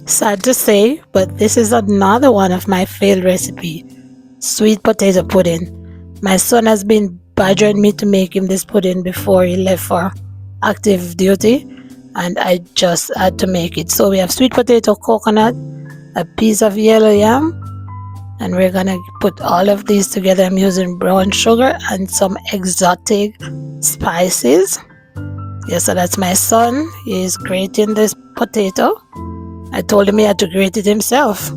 Sad to say, but this is another one of my failed recipe. Sweet potato pudding. My son has been badgering me to make him this pudding before he left for active duty, and I just had to make it. So we have sweet potato, coconut, a piece of yellow yam, and we're gonna put all of these together. I'm using brown sugar and some exotic spices. Yeah, so that's my son. He's grating this potato. I told him he had to grate it himself.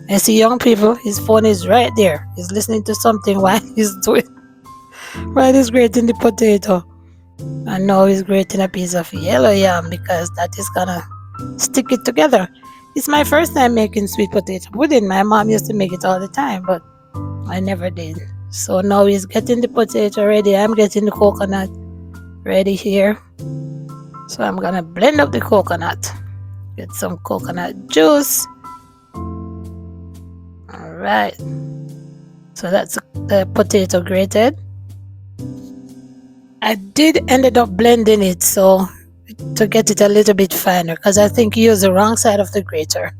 I see young people, his phone is right there. He's listening to something while he's grating the potato. And now he's grating a piece of yellow yam because that is gonna stick it together. It's my first time making sweet potato pudding. My mom used to make it all the time, but I never did. So now he's getting the potato ready. I'm getting the coconut ready here. So I'm gonna blend up the coconut. Get some coconut juice. Alright. So that's the potato grated. I did ended up blending it so to get it a little bit finer because I think you used the wrong side of the grater.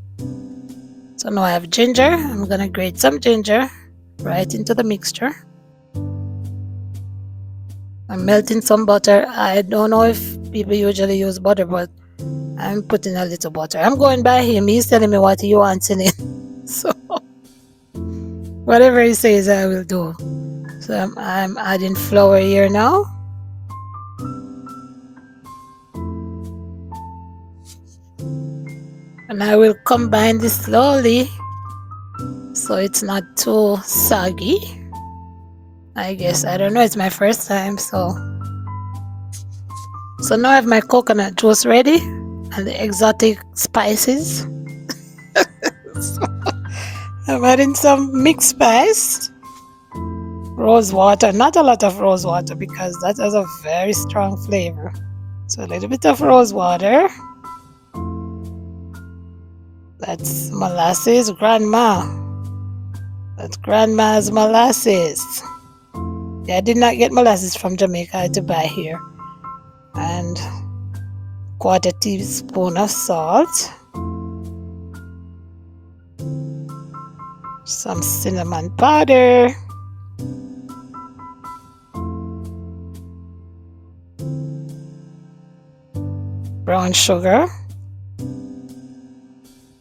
So now I have ginger. I'm gonna grate some ginger right into the mixture. I'm melting some butter. I don't know if people usually use butter, but I'm putting a little butter. I'm going by him. He's telling me what he wants in it. So whatever he says, I will do. So I'm adding flour here now. And I will combine this slowly so it's not too soggy. I guess, I don't know, it's my first time. So now I have my coconut juice ready and the exotic spices. So I'm adding some mixed spice, rose water, not a lot of rose water because that has a very strong flavor. So a little bit of rose water. That's molasses, grandma. That's grandma's molasses. Yeah, I did not get molasses from Jamaica. I had to buy here. And quarter teaspoon of salt. Some cinnamon powder. Brown sugar.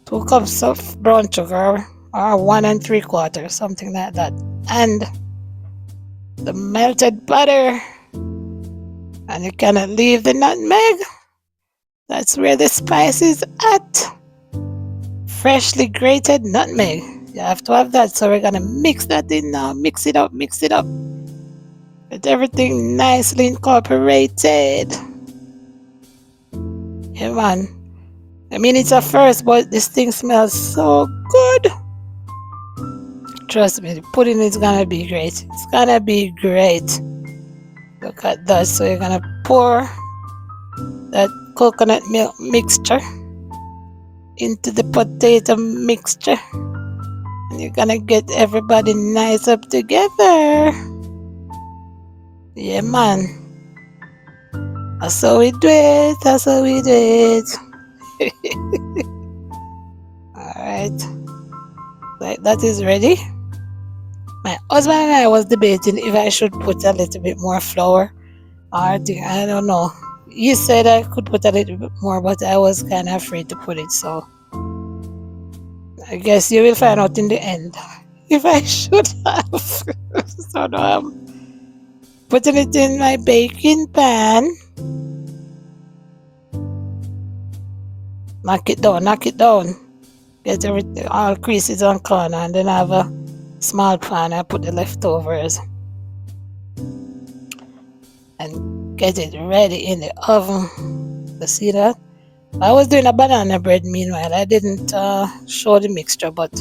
2 cups of brown sugar, or 1 3/4, something like that. And the melted butter. And you cannot leave the nutmeg. That's where the spice is at. Freshly grated nutmeg. You have to have that. So we're gonna mix that in now. Mix it up, mix it up. Get everything nicely incorporated. Yeah, man. I mean, it's a first, but this thing smells so good. Trust me, the pudding is gonna be great. It's gonna be great. Look at that. So you're gonna pour that coconut milk mixture into the potato mixture. And you're gonna get everybody nice up together. Yeah, man. That's how we do it. That's how we do it. Alright, like that is ready. My husband and I was debating if I should put a little bit more flour or I don't know. He said I could put a little bit more, but I was kind of afraid to put it, so I guess you will find out in the end if I should have. So now I'm putting it in my baking pan. Knock it down. Get everything, all creases on corner, and then I have a small pan. I put the leftovers and get it ready in the oven. You see that? I was doing a banana bread meanwhile. I didn't show the mixture, but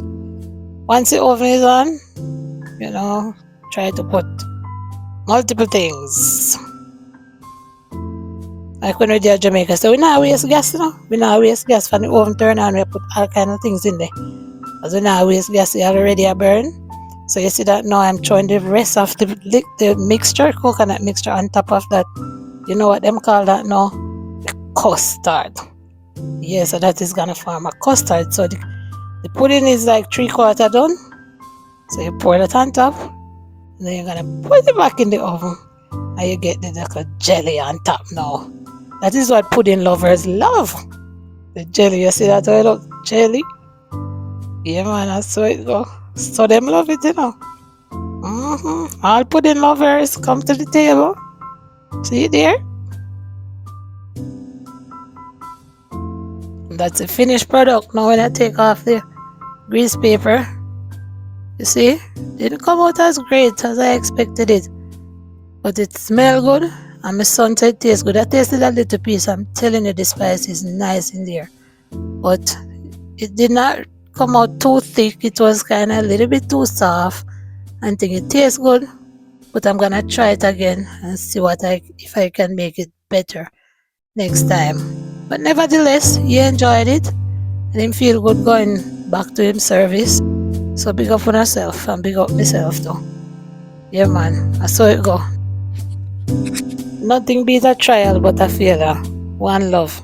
once the oven is on, try to put multiple things. Like when we did Jamaica, so we not waste gas, We not waste gas from the oven turn on. We put all kind of things in there. As we not waste gas, we already a burn. So you see that now I'm throwing the rest of the mixture, coconut mixture on top of that. You know what them call that now? The custard. Yeah, so that is gonna form a custard. So the pudding is like 3/4 done. So you pour that on top, and then you're gonna put it back in the oven, and you get the like a jelly on top now. That is what pudding lovers love. The jelly, you see that oil look jelly? Yeah man, that's how it go. So them love it, you know. All pudding lovers come to the table. See it there? That's a finished product. Now when I take off the grease paper, you see, didn't come out as great as I expected it, but it smells good and my son said it tastes good. I tasted a little piece. I'm telling you, the spice is nice in there, but it did not come out too thick. It was kind of a little bit too soft. I think it tastes good, but I'm gonna try it again and see if I can make it better next time. But nevertheless, he enjoyed it and him feel good going back to him service. So big up on yourself and big up myself too. Yeah man, I saw it go. Nothing beats a trial but a failure. One love.